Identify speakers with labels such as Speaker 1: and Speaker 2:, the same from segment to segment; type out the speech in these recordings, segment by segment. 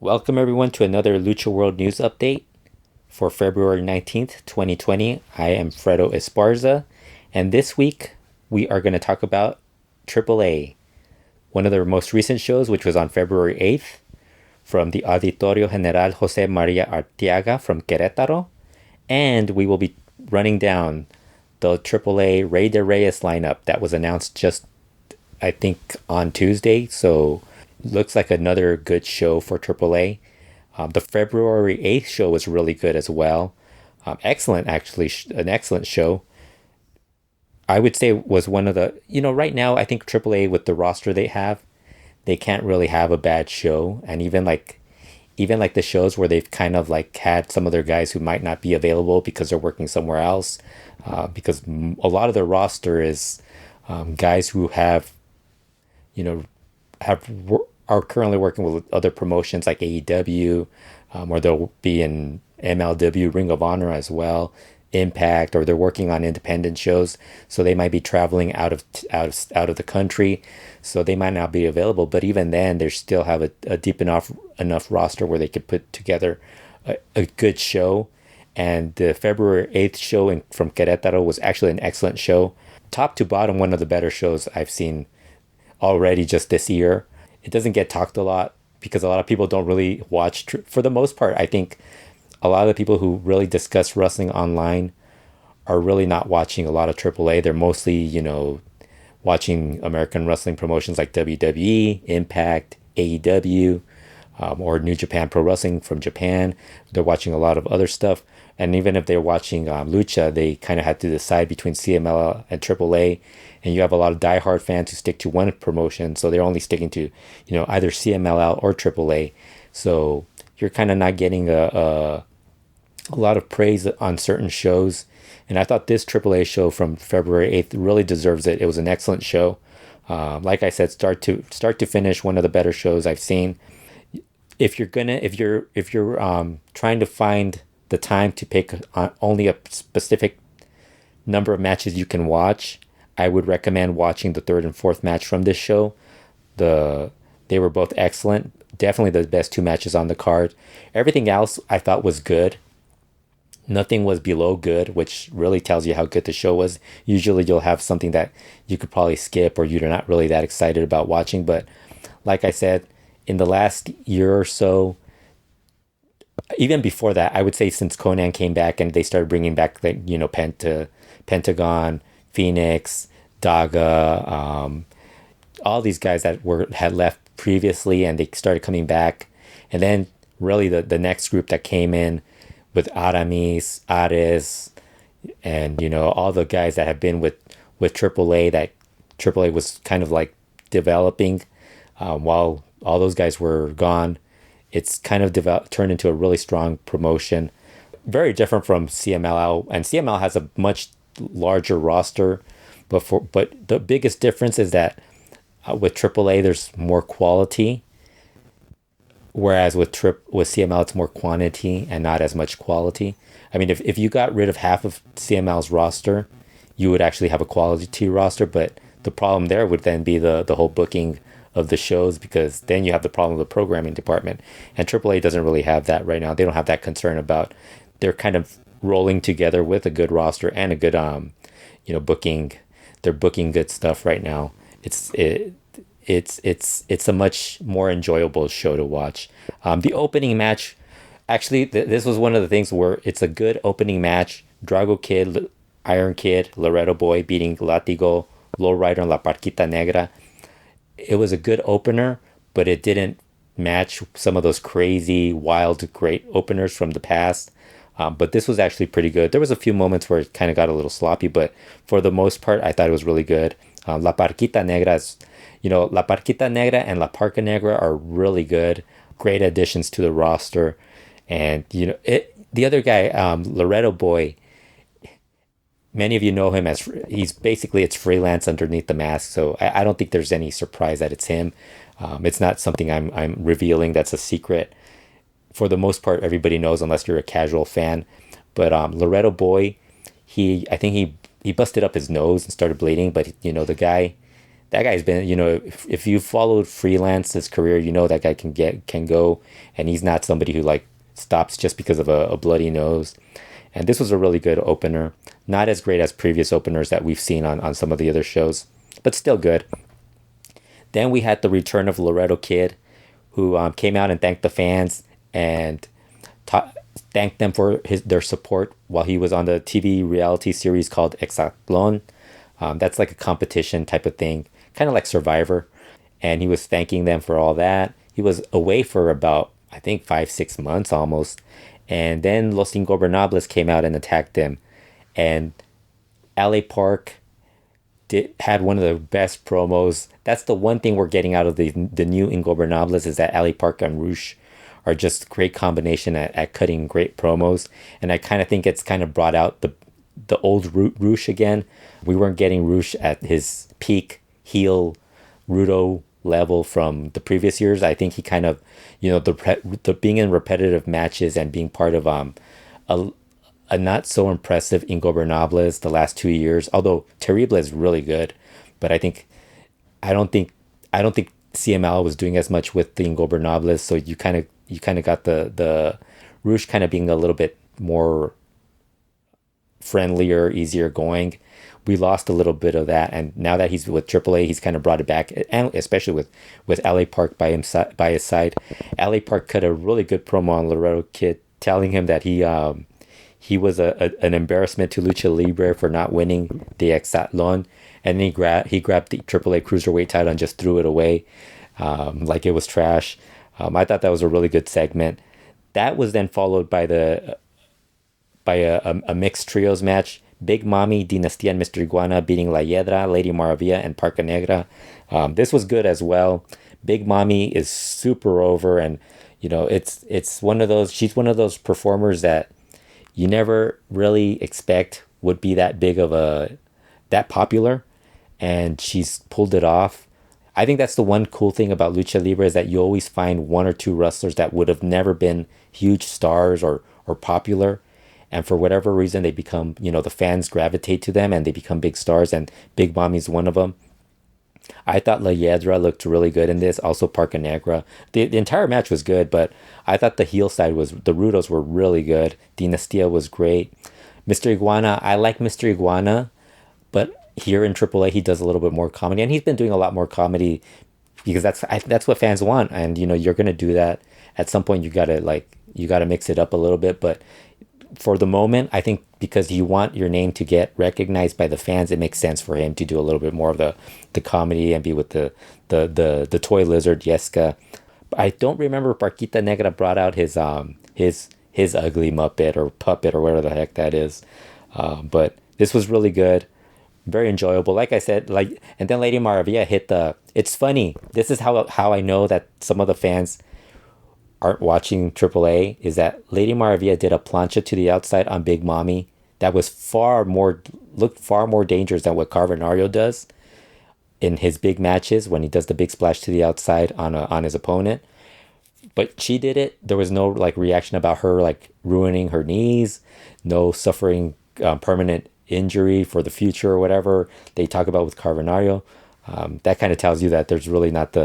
Speaker 1: Welcome everyone to another LuchaWorld news update for February 19th, 2020. I am Fredo Esparza, and this week we are going to talk about AAA, one of their most recent shows, which was on February 8th from the Auditorio General Jose Maria Arteaga from Querétaro, and we will be running down the AAA Rey de Reyes lineup that was announced just, I think, on Tuesday, so looks like another good show for AAA. The February 8th show was really good as well. Excellent, actually, an excellent show. I would say was one of right now, I think AAA with the roster they have, they can't really have a bad show. And even like the shows where they've kind of like had some of their guys who might not be available because they're working somewhere else, because a lot of their roster is guys who have, you know, are currently working with other promotions like AEW, or they'll be in MLW, Ring of Honor as well, Impact, or they're working on independent shows. So they might be traveling out of the country, so they might not be available. But even then, they still have a deep enough roster where they could put together a good show. And the February 8th show from Querétaro was actually an excellent show, top to bottom, one of the better shows I've seen already just this year. It doesn't get talked a lot because a lot of people don't really watch. For the most part, I think a lot of the people who really discuss wrestling online are really not watching a lot of AAA. They're mostly, watching American wrestling promotions like WWE, Impact, AEW, or New Japan Pro Wrestling from Japan. They're watching a lot of other stuff. And even if they're watching Lucha, they kind of had to decide between CML and AAA. And you have a lot of diehard fans who stick to one promotion, so they're only sticking to, either CMLL or AAA. So you're kind of not getting a lot of praise on certain shows. And I thought this AAA show from February 8th really deserves it. It was an excellent show. Like I said, start to finish, one of the better shows I've seen. If you're trying to find the time to pick only a specific number of matches you can watch, I would recommend watching the third and fourth match from this show. They were both excellent. Definitely the best two matches on the card. Everything else I thought was good. Nothing was below good, which really tells you how good the show was. Usually you'll have something that you could probably skip or you're not really that excited about watching. But like I said, in the last year or so, even before that, I would say since Conan came back and they started bringing back Pentagon, Phoenix, Daga, all these guys that had left previously and they started coming back. And then really the next group that came in with Aramis, Ares, and all the guys that have been with AAA, that AAA was kind of like developing while all those guys were gone. It's kind of turned into a really strong promotion, very different from CMLL, and CML has a much larger roster, but the biggest difference is that with AAA there's more quality, whereas with CML it's more quantity and not as much quality. I mean, if you got rid of half of CML's roster, you would actually have a quality roster, but the problem there would then be the whole booking of the shows, because then you have the problem of the programming department, and AAA doesn't really have that right now. They don't have that concern about, they're kind of rolling together with a good roster and a good booking. They're booking good stuff right now. It's a much more enjoyable show to watch. The opening match, actually, this was one of the things where it's a good opening match. Drago Kid, Iron Kid, Laredo Boy beating Latigo, Lowrider, and La Parquita Negra. It was a good opener, but it didn't match some of those crazy, wild, great openers from the past. But this was actually pretty good. There was a few moments where it kind of got a little sloppy, but for the most part, I thought it was really good. La Parquita Negra La Parquita Negra and La Parca Negra are really good, great additions to the roster. And the other guy, Laredo Boy, many of you know him as, it's freelance underneath the mask. So I don't think there's any surprise that it's him. It's not something I'm revealing. That's a secret. For the most part, everybody knows unless you're a casual fan. But Laredo Boy, I think he busted up his nose and started bleeding. But the guy that guy's been, if you followed freelance his career, that guy can go, and he's not somebody who like stops just because of a bloody nose. And this was a really good opener. Not as great as previous openers that we've seen on some of the other shows, but still good. Then we had the return of Laredo Kid, who came out and thanked the fans and thanked them for their support while he was on the TV reality series called Exatlon. That's like a competition type of thing, kind of like Survivor. And he was thanking them for all that. He was away for about, I think, 5-6 months almost. And then Los Ingobernables came out and attacked him. And LA Park had one of the best promos. That's the one thing we're getting out of the new Ingobernables, is that LA Park and Roosh are just great combination at cutting great promos. And I kind of think it's kind of brought out the old Roosh again. We weren't getting Roosh at his peak heel Rudo level from the previous years. I think he kind of, the being in repetitive matches and being part of a not so impressive Ingobernables the last 2 years. Although Terrible is really good, but I don't think CML was doing as much with the Ingobernables. So you kind of got the Roosh kind of being a little bit more friendlier, easier going. We lost a little bit of that, and now that he's with AAA, he's kind of brought it back, and especially with LA Park by his side. LA Park cut a really good promo on Laredo Kid, telling him that he was an embarrassment to Lucha Libre for not winning the Exatlon, and then he grabbed the AAA Cruiserweight title and just threw it away like it was trash. I thought that was a really good segment. That was then followed by a mixed trios match. Big Mommy, Dinastia, and Mr. Iguana beating La Hiedra, Lady Maravilla, and Parca Negra. This was good as well. Big Mommy is super over, and it's one of those. She's one of those performers that you never really expect would be that big of that popular, and she's pulled it off. I think that's the one cool thing about Lucha Libre, is that you always find one or two wrestlers that would have never been huge stars or popular. And for whatever reason, they become, the fans gravitate to them and they become big stars. And Big Mommy's one of them. I thought La Hiedra looked really good in this. Also Parca Negra. The entire match was good, but I thought the heel side the Rudos were really good. Dinastia was great. Mr. Iguana, I like Mr. Iguana, but here in AAA, he does a little bit more comedy. And he's been doing a lot more comedy because that's what fans want. And, you're going to do that. At some point, you got to mix it up a little bit. But for the moment, I think because you want your name to get recognized by the fans, it makes sense for him to do a little bit more of the comedy and be with the toy lizard Yeska. I don't remember if Parquita Negra brought out his ugly Muppet or puppet or whatever the heck that is. But this was really good, very enjoyable. Like I said, and then Lady Maravilla hit it's funny. This is how I know that some of the fans aren't watching AAA, is that Lady Maravilla did a plancha to the outside on Big Mommy that was looked far more dangerous than what Carvanario does in his big matches when he does the big splash to the outside on his opponent. But she did it. There was no reaction about her ruining her knees, no suffering permanent injury for the future or whatever they talk about with Carvanario. That kind of tells you that there's really not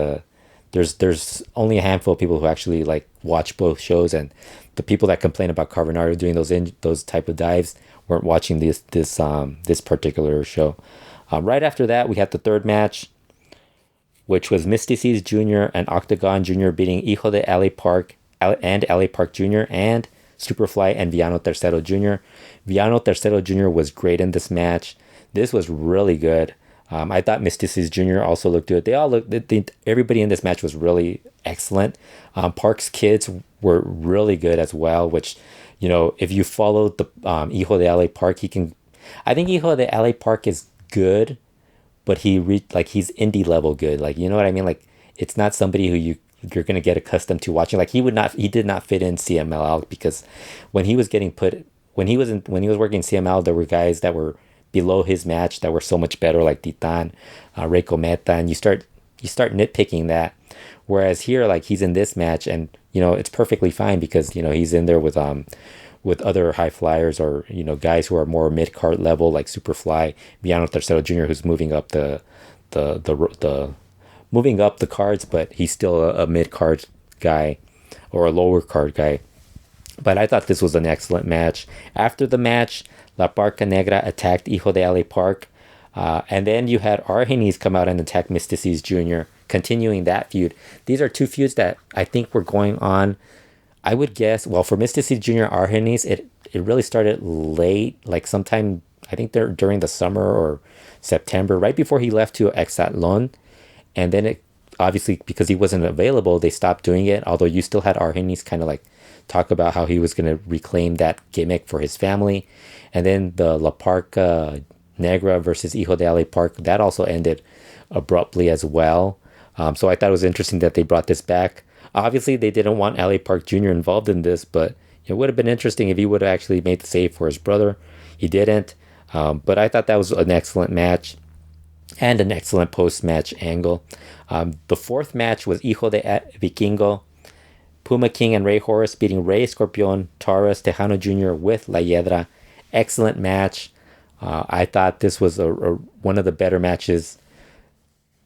Speaker 1: there's only a handful of people who actually watch both shows, and the people that complain about Carvanario doing those type of dives weren't watching this particular show. Right after that, we had the third match, which was Mystices Jr. and Octagon Jr. beating Hijo de LA Park and LA Park Jr. and Superfly and Villano Tercero Jr. Villano Tercero Jr. was great in this match. This was really good. I thought Mystices Jr. also looked good. Everybody in this match was really excellent. Park's kids were really good as well, which, if you followed the Hijo de LA Park, I think Hijo de LA Park is good, but he's indie level good. You know what I mean? It's not somebody who you're going to get accustomed to watching. He did not fit in CMLL, because when he was working CML, there were guys that were below his match that were so much better, like Titan, Rey Cometa, and you start nitpicking that. Whereas here, he's in this match, and it's perfectly fine because he's in there with other high flyers or guys who are more mid card level, like Superfly, Villano Tercero Jr., who's moving up the the moving up the cards, but he's still a mid card guy or a lower card guy. But I thought this was an excellent match. After the match, La Parca Negra attacked Hijo de Ale Park. And then you had Argenis come out and attack Mystices Jr., continuing that feud. These are two feuds that I think were going on, I would guess, well, for Mystices Jr. Argenis, it really started late, like sometime, I think they're during the summer or September, right before he left to Exatlon. And then it, obviously, because he wasn't available, they stopped doing it, although you still had Argenis kind of like talk about how he was going to reclaim that gimmick for his family. And then the La Parca Negra versus Hijo de Ale Park, that also ended abruptly as well. So I thought it was interesting that they brought this back. Obviously, they didn't want Ale Park Jr. involved in this, but it would have been interesting if he would have actually made the save for his brother. He didn't. But I thought that was an excellent match and an excellent post-match angle. The fourth match was Hijo de Vikingo, Puma King and Rey Horus beating Rey Escorpion, Taurus, Tejano Jr. with La Hiedra. Excellent match. I thought this was one of the better matches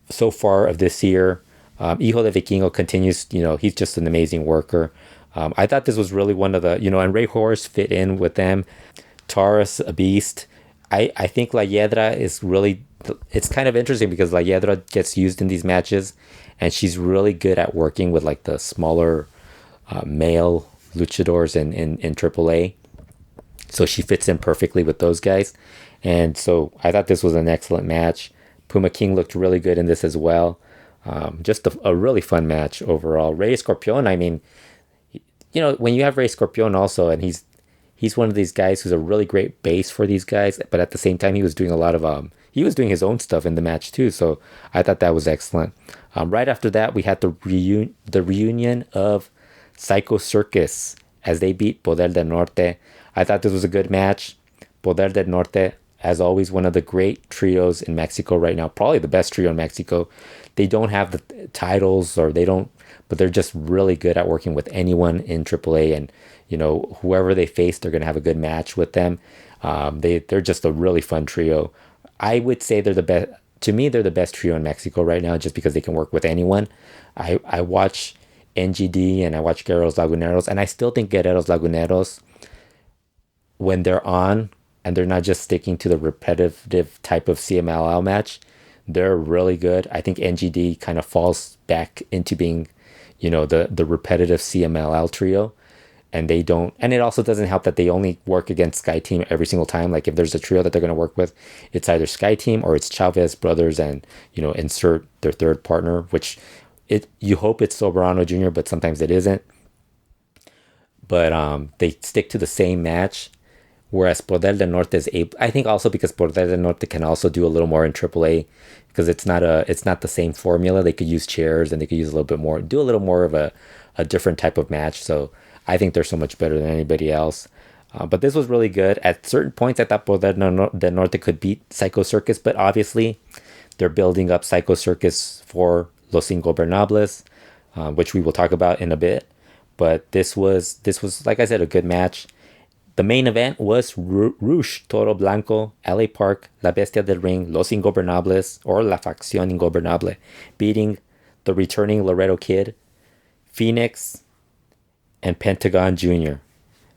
Speaker 1: so far of this year. Hijo de Vikingo continues, he's just an amazing worker. I thought this was really one of the, and Rey Horus fit in with them. Taurus, a beast. I think La Hiedra is really, it's kind of interesting because La Hiedra gets used in these matches and she's really good at working with like the smaller male luchadors in AAA. So she fits in perfectly with those guys. And so I thought this was an excellent match. Puma King looked really good in this as well. Just a really fun match overall. Rey Escorpion, I mean, when you have Rey Escorpion also, and he's one of these guys who's a really great base for these guys, but at the same time he was doing a lot of he was doing his own stuff in the match too. So I thought that was excellent. Right after that, we had the reunion of Psycho Circus as they beat Poder del Norte. I thought this was a good match. Poder del Norte, as always, one of the great trios in Mexico right now. Probably the best trio in Mexico. They don't have the titles, but they're just really good at working with anyone in AAA. And, whoever they face, they're going to have a good match with them. They're just a really fun trio. I would say they're the best. To me, they're the best trio in Mexico right now just because they can work with anyone. I watch NGD and I watch Guerreros Laguneros, and I still think Guerreros Laguneros, when they're on and they're not just sticking to the repetitive type of CMLL match, they're really good. I think NGD kind of falls back into being, the repetitive CMLL trio, and they don't. And it also doesn't help that they only work against Sky Team every single time. Like if there's a trio that they're going to work with, it's either Sky Team or it's Chavez Brothers, and insert their third partner, which you hope it's Soberano Jr., but sometimes it isn't. But they stick to the same match. Whereas Poder del Norte is able, I think also because Poder del Norte can also do a little more in AAA because it's not the same formula. They could use chairs and they could use a little bit more, do a little more of a different type of match. So I think they're so much better than anybody else. But this was really good. At certain points, I thought Poder del Norte could beat Psycho Circus, but obviously they're building up Psycho Circus for Los Ingobernables, which we will talk about in a bit. But this was, like I said, a good match. The main event was Rouge Toro Blanco, LA Park, La Bestia del Ring, Los Ingobernables, or La Facción Ingobernable, beating the returning Laredo Kid, Phoenix, and Pentagon Jr.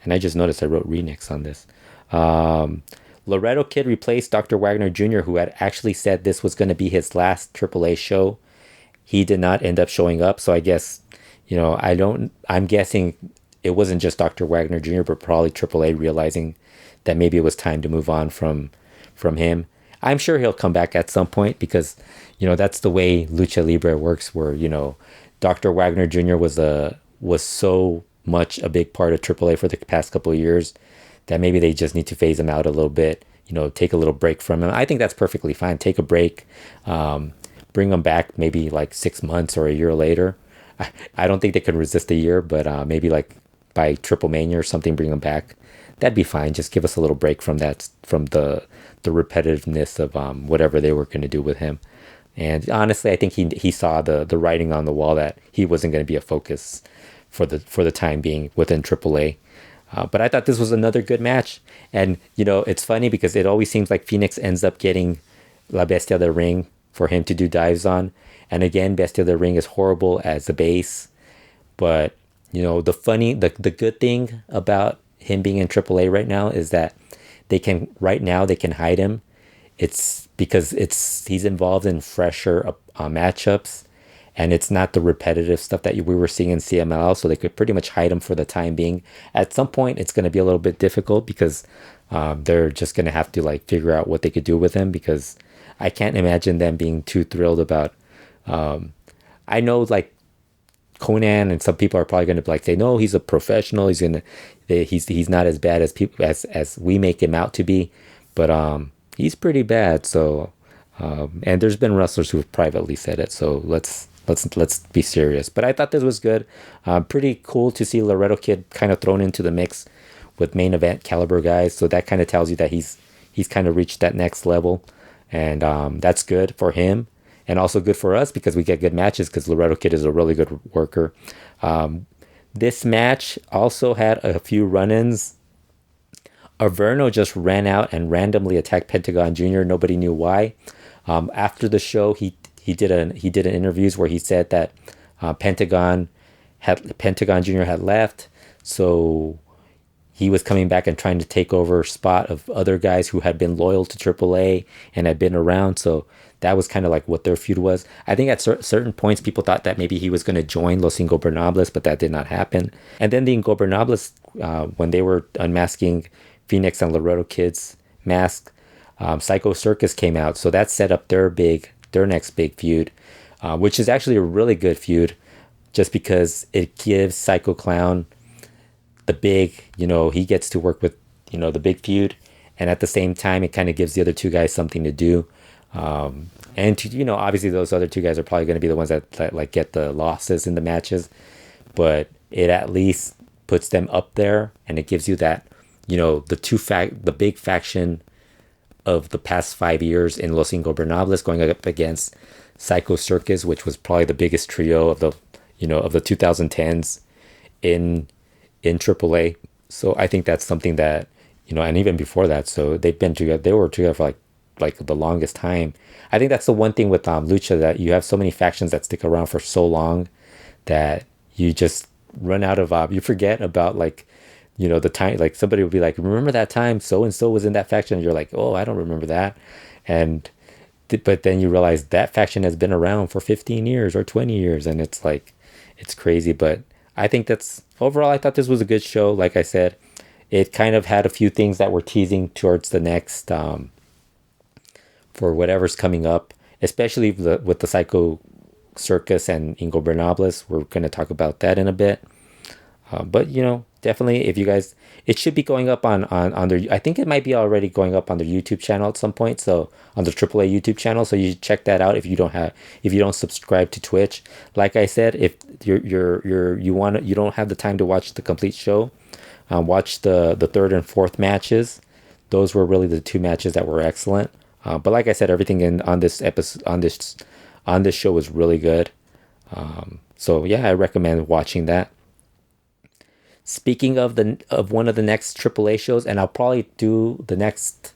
Speaker 1: And I just noticed I wrote Renix on this. Laredo Kid replaced Dr. Wagner Jr., who had actually said this was going to be his last AAA show. He did not end up showing up, so I guess, I'm guessing it wasn't just Dr. Wagner Jr., but probably AAA realizing that maybe it was time to move on from him. I'm sure he'll come back at some point because, that's the way Lucha Libre works, where, Dr. Wagner Jr. was so much a big part of AAA for the past couple of years that maybe they just need to phase him out a little bit, take a little break from him. I think that's perfectly fine. Take a break, bring him back maybe like 6 months or a year later. I don't think they could resist a year, but maybe like by Triple Mania or something, bring him back. That'd be fine. Just give us a little break from that, from the repetitiveness of whatever they were going to do with him. And honestly, I think he saw the writing on the wall that he wasn't going to be a focus for the time being within AAA. But I thought this was another good match. And, it's funny because it always seems like Phoenix ends up getting La Bestia del Ring for him to do dives on. And again, Bestia the Ring is horrible as a base. But, the good thing about him being in AAA right now is that they can hide him. It's because he's involved in fresher matchups, and it's not the repetitive stuff that we were seeing in CML, so they could pretty much hide him for the time being. At some point, it's going to be a little bit difficult because they're just going to have to like figure out what they could do with him, because I can't imagine them being too thrilled about. I know like Conan and some people are probably going to like say, no, he's a professional. He's not as bad as people as we make him out to be, but he's pretty bad. So and there's been wrestlers who have privately said it. So let's be serious. But I thought this was good. Pretty cool to see Laredo Kid kind of thrown into the mix with main event caliber guys. So that kind of tells you that he's kind of reached that next level, and that's good for him. And also good for us because we get good matches because Laredo Kid is a really good worker. This match also had a few run-ins. Averno just ran out and randomly attacked Pentagon Jr. Nobody knew why. After the show, he did an interviews where he said that Pentagon Jr. had left, so he was coming back and trying to take over spot of other guys who had been loyal to AAA and had been around. So that was kind of like what their feud was. I think at certain points, people thought that maybe he was going to join Los Ingobernables, but that did not happen. And then the Ingobernables, when they were unmasking Phoenix and Laredo Kid's mask, Psycho Circus came out. So that set up their next big feud, which is actually a really good feud just because it gives Psycho Clown the big, he gets to work with, the big feud. And at the same time, it kind of gives the other two guys something to do. And to, obviously those other two guys are probably going to be the ones that like get the losses in the matches, but it at least puts them up there, and it gives you that, the big faction of the past 5 years in Los Ingobernables going up against Psycho Circus, which was probably the biggest trio of the 2010s in AAA. So I think that's something that, and even before that, so they've been together. They were together for like the longest time. I think that's the one thing with Lucha, that you have so many factions that stick around for so long that you just run out of you forget about the time. Like somebody will be like, remember that time so and so was in that faction, and you're like, oh, I don't remember that. But then you realize that faction has been around for 15 years or 20 years, and it's like, it's crazy. But I think that's overall, I thought this was a good show. Like I said, it kind of had a few things that were teasing towards the next for whatever's coming up, especially with the Psycho Circus and Ingobernables. We're going to talk about that in a bit. But, definitely, if you guys, it should be going up on their, I think it might be already going up on their YouTube channel at some point. So on the AAA YouTube channel. So you should check that out if you don't subscribe to Twitch. Like I said, if you don't have the time to watch the complete show, watch the third and fourth matches. Those were really the two matches that were excellent. But like I said, everything on this episode, on this show was really good. So yeah, I recommend watching that. Speaking of one of the next AAA shows, and I'll probably do the next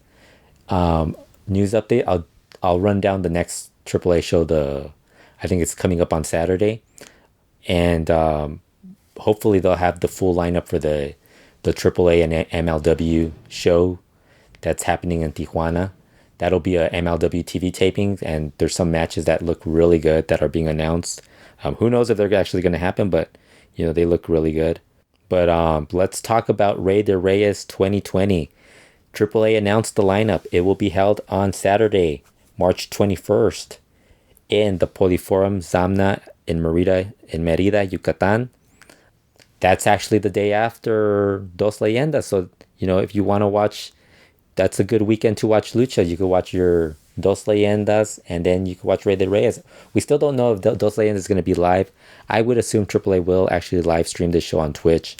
Speaker 1: news update. I'll run down the next AAA show. I think it's coming up on Saturday, and hopefully they'll have the full lineup for the AAA and MLW show that's happening in Tijuana. That'll be a MLW TV taping, and there's some matches that look really good that are being announced. Who knows if they're actually going to happen, but they look really good. But let's talk about Rey de Reyes 2020. AAA announced the lineup. It will be held on Saturday, March 21st, in the Poliforum Zamna in Merida, Yucatan. That's actually the day after Dos Leyendas. So, if you want to watch, that's a good weekend to watch Lucha. You could watch your Dos Leyendas, and then you could watch Rey de Reyes. We still don't know if Dos Leyendas is going to be live. I would assume AAA will actually live stream this show on Twitch.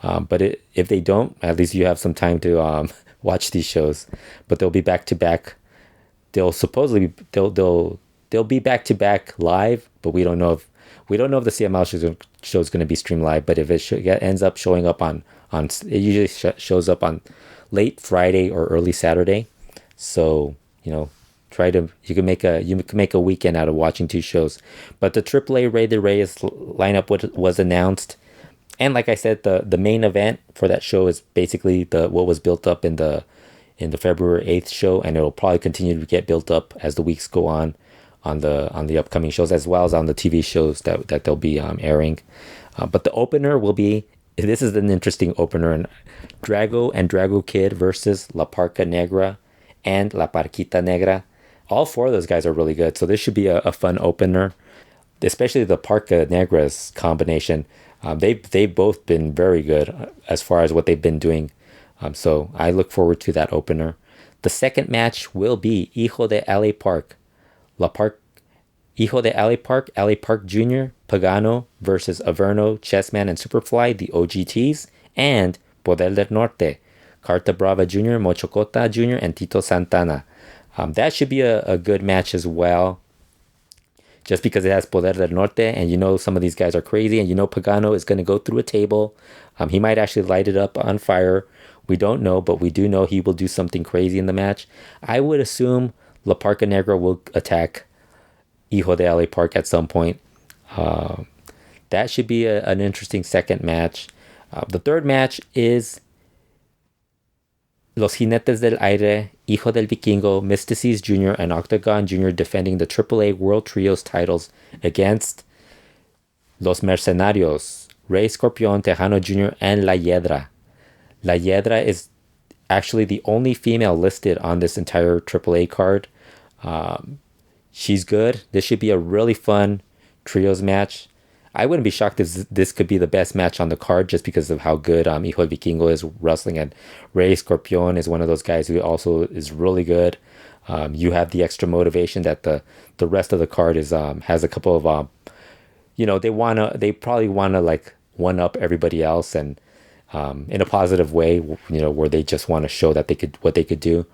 Speaker 1: But if they don't, at least you have some time to watch these shows. But they'll be back to back. They'll be back to back live, but we don't know if the CML show is going to be streamed live. But if it ends up showing up on it usually shows up on late Friday or early Saturday. So You can make a weekend out of watching two shows. But the AAA Rey de Reyes lineup was announced, and like I said, the main event for that show is basically the what was built up in the February 8th show, and it'll probably continue to get built up as the weeks go on the upcoming shows, as well as on the TV shows that they'll be airing. But the opener will be, this is an interesting opener, Drago and Drago Kid versus La Parca Negra and La Parquita Negra. All four of those guys are really good, so this should be a fun opener, especially the Parca Negra's combination. They've both been very good as far as what they've been doing. So I look forward to that opener. The second match will be Hijo de LA Park, Hijo de LA Park Jr., Pagano versus Averno, Chessman, and Superfly, the OGTs, and Poder del Norte, Carta Brava Jr., Mochocota Jr., and Tito Santana. That should be a good match as well, just because it has Poder del Norte, and you know some of these guys are crazy, and you know Pagano is going to go through a table. He might actually light it up on fire. We don't know, but we do know he will do something crazy in the match. I would assume La Parca Negra will attack Hijo de LA Park at some point. That should be an interesting second match. The third match is Los Jinetes del Aire, Hijo del Vikingo, Mystices Jr., and Octagon Jr. defending the AAA World Trios titles against Los Mercenarios, Rey Scorpion, Tejano Jr., and La Hiedra. La Hiedra is actually the only female listed on this entire AAA card. She's good. This should be a really fun trios match. I wouldn't be shocked if this could be the best match on the card, just because of how good Hijo del Vikingo is wrestling, and Rey Scorpion is one of those guys who also is really good. You have the extra motivation that the rest of the card is has a couple of they probably wanna like one up everybody else, and in a positive way, where they just want to show that what they could do.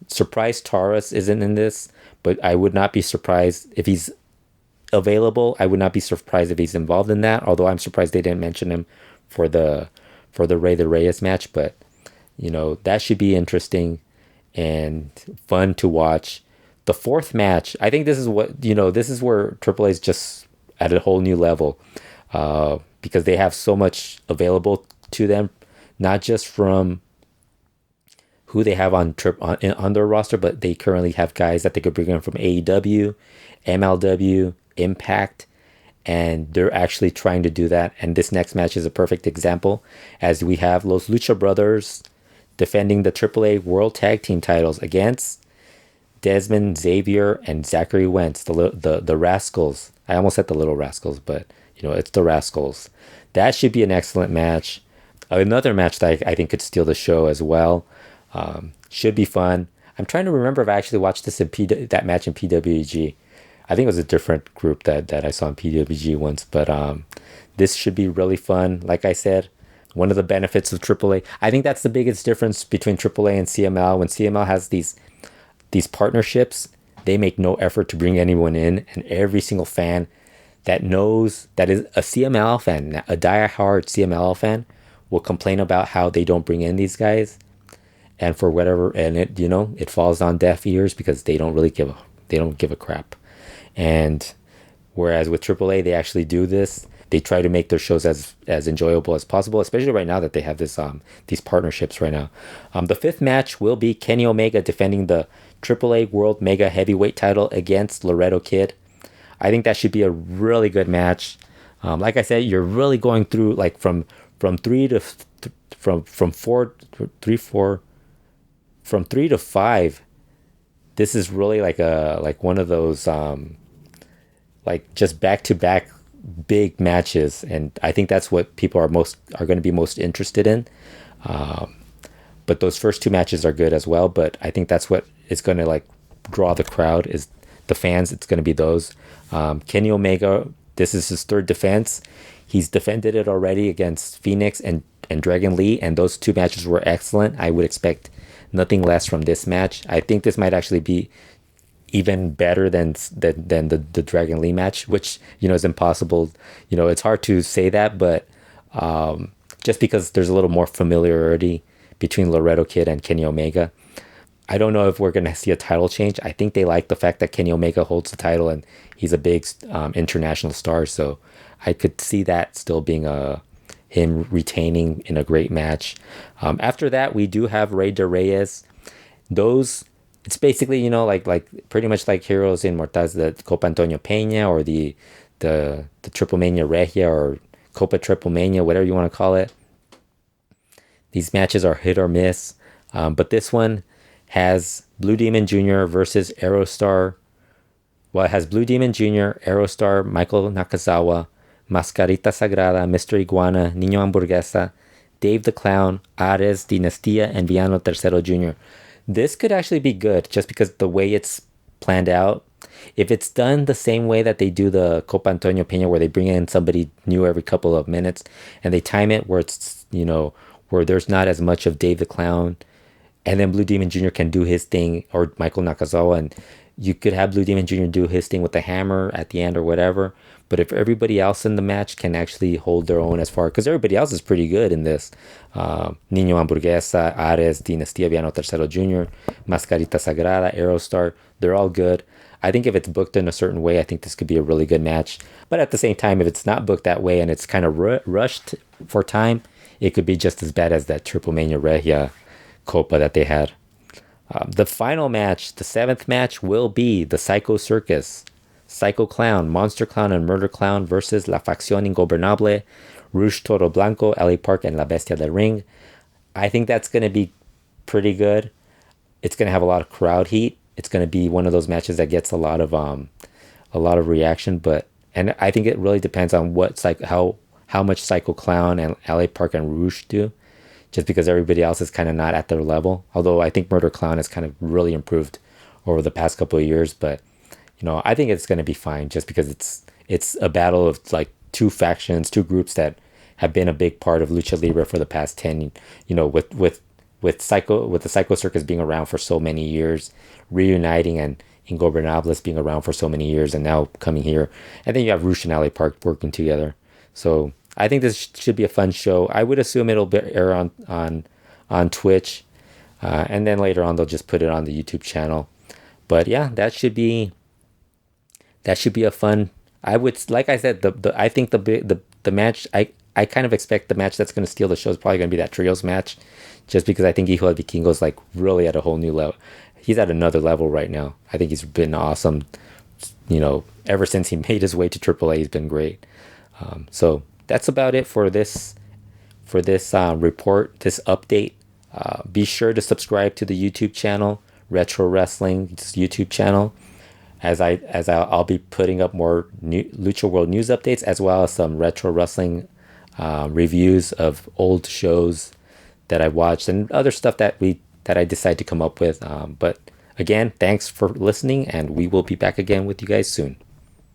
Speaker 1: Surprise Taurus isn't in this, but I would not be surprised if he's available. I would not be surprised if he's involved in that, although I'm surprised they didn't mention him for the Rey de Reyes match. But that should be interesting and fun to watch. The fourth match, I think this is where AAA is just at a whole new level, because they have so much available to them, not just from who they have on their roster, but they currently have guys that they could bring in from AEW, MLW, Impact, and they're actually trying to do that. And this next match is a perfect example, as we have Los Lucha Brothers defending the AAA World Tag Team titles against Desmond Xavier and Zachary Wentz, the Rascals. I almost said the Little Rascals, but it's the Rascals. That should be an excellent match. Another match that I think could steal the show as well. Should be fun. I'm trying to remember if I actually watched that match in PWG. I think it was a different group that I saw in PWG once, but this should be really fun. Like I said, one of the benefits of AAA, I think that's the biggest difference between AAA and CML. When CML has these partnerships, they make no effort to bring anyone in, and every single fan that knows, that is a CML fan, a die-hard CML fan, will complain about how they don't bring in these guys, and for whatever, and it falls on deaf ears because they don't give a crap. And whereas with AAA, they actually do this. They try to make their shows as enjoyable as possible, especially right now that they have these partnerships right now. The fifth match will be Kenny Omega defending the AAA World Mega Heavyweight title against Laredo Kid. I think that should be a really good match. Like I said, you're really going through like from 3 to 5. This is really like one of those like just back-to-back big matches, and I think that's what people are going to be most interested in. But those first two matches are good as well, but I think that's what is going to like draw the crowd, is the fans. It's going to be those. Kenny Omega, this is his third defense. He's defended it already against Phoenix and Dragon Lee, and those two matches were excellent. I would expect nothing less from this match. I think this might actually be even better than the Dragon Lee match, which is impossible. It's hard to say that, but just because there's a little more familiarity between Laredo Kid and Kenny Omega. I don't know if we're going to see a title change. I think they like the fact that Kenny Omega holds the title and he's a big international star. So I could see that still being him retaining in a great match. After that, we do have Rey de Reyes. Those it's basically like pretty much like Heroes in Mortaz, the Copa Antonio Peña or the Triple Mania Regia or Copa Triple Mania, whatever you want to call it. These matches are hit or miss, but this one has Blue Demon Jr. versus Aerostar. Well, it has Blue Demon Jr., Aerostar, Michael Nakazawa, Mascarita Sagrada, Mr. Iguana, Niño Hamburguesa, Dave the Clown, Ares, Dinastia, and Villano Tercero Jr. This could actually be good just because the way it's planned out. If it's done the same way that they do the Copa Antonio Peña, where they bring in somebody new every couple of minutes and they time it where it's, where there's not as much of Dave the Clown, and then Blue Demon Jr. can do his thing, or Michael Nakazawa, and you could have Blue Demon Jr. do his thing with the hammer at the end or whatever. But if everybody else in the match can actually hold their own as far, because everybody else is pretty good in this. Niño Hamburguesa, Ares, Dinastia, Villano Tercero Jr., Mascarita Sagrada, Aerostar, they're all good. I think if it's booked in a certain way, I think this could be a really good match. But at the same time, if it's not booked that way and it's kind of rushed for time, it could be just as bad as that Triple Mania Regia Copa that they had. The final match, the seventh match, will be the Psycho Circus, Psycho Clown, Monster Clown, and Murder Clown versus La Facción Ingobernable, Rouge Toro Blanco, LA Park, and La Bestia del Ring. I think that's going to be pretty good. It's going to have a lot of crowd heat. It's going to be one of those matches that gets a lot of reaction. And I think it really depends on how much Psycho Clown and LA Park and Rouge do, just because everybody else is kind of not at their level. Although I think Murder Clown has kind of really improved over the past couple of years, but I think it's going to be fine just because it's a battle of like two factions, two groups that have been a big part of Lucha Libre for the past 10, with the Psycho Circus being around for so many years, reuniting, and Ingobernables being around for so many years and now coming here. And then you have Rouge and LA Park working together. So I think this should be a fun show. I would assume it'll air on Twitch, and then later on they'll just put it on the YouTube channel. But yeah, that should be a fun. I would, like I said, I think the match, I kind of expect the match that's going to steal the show is probably going to be that trios match, just because I think Hijo de Vikingo's like really at a whole new level. He's at another level right now. I think he's been awesome. Ever since he made his way to AAA, he's been great. So that's about it for this report, this update. Be sure to subscribe to the YouTube channel, Retro Wrestling's YouTube channel, as I'll be putting up more new LuchaWorld news updates, as well as some retro wrestling reviews of old shows that I watched and other stuff that I decide to come up with. But again, thanks for listening, and we will be back again with you guys soon.